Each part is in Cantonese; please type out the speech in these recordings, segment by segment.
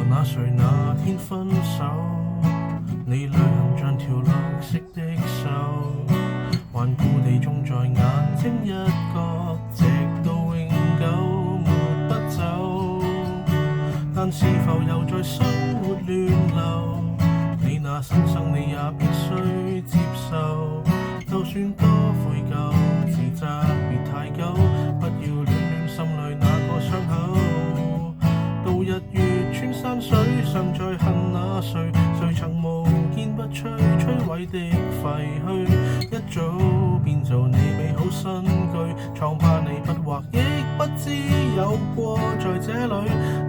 那誰那天分手？你淚痕像條綠色的銹，頑固地種在眼睛一角，直到永久抹不走。但是否又在生活亂流？你那新生你也必須接受，就算多悔疚，自責別太久，不要戀戀心裏那個傷口。到日月穿山水，尚在恨那誰？誰曾無堅不摧，摧毀的廢墟，一早變做你美好新居。瘡疤你不畫，亦不知有過在這裏。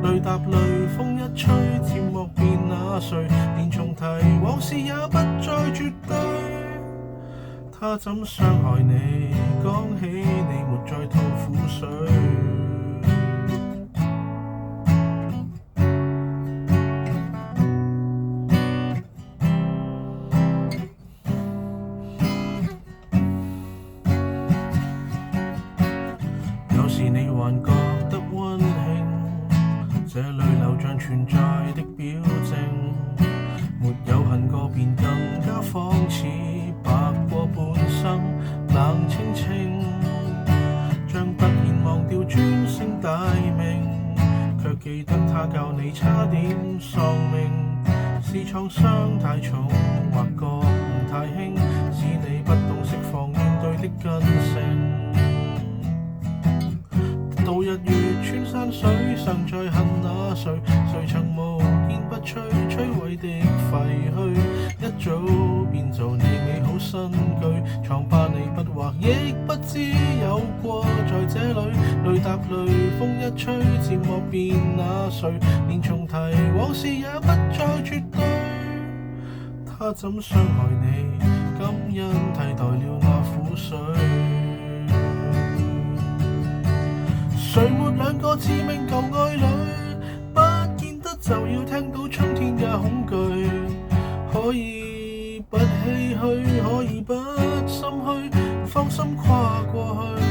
淚答淚，風一吹，漸莫辨那誰？連重提往事也不再絕對。他怎傷害你？講起你沒再吐苦水。有時你還覺得溫馨，這淚流像存在的表徵，沒有恨過便更加仿似白過半生，冷清清，像突然忘掉尊姓大名，卻記得他教你差點喪命，是創傷太重，或覺悟太輕，使你不懂釋放面對的根性。到日月穿山水，尚在恨那誰？誰曾無堅不摧，摧毀的廢墟，一早變做你美好新居。瘡疤你不畫，亦不知有過在這裏。淚答淚，風一吹，漸莫辨那誰？連重提往事也不再絕對。他怎傷害你？感恩替代了那苦水。誰沒兩個致命舊愛侶？不見得就要聽到春天嘅恐懼。可以不唏噓，可以不心虛，放心跨過去。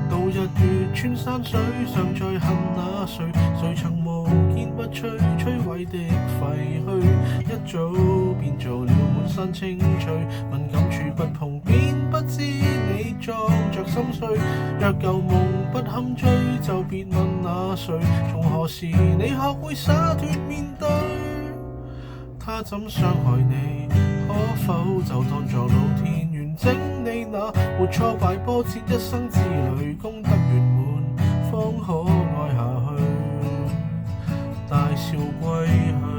到日月穿山水，尚在恨那誰？誰曾無堅不摧，摧毀的廢墟，一早變做了滿山青翠。敏感處不碰，便不知你裝着心碎。若舊夢不堪追，就別問那誰？從何時你學會灑脫面對？他怎傷害你？可否就當作老天完整你那沒挫敗波折一生之旅，功德圓滿方可愛下去，大笑歸去。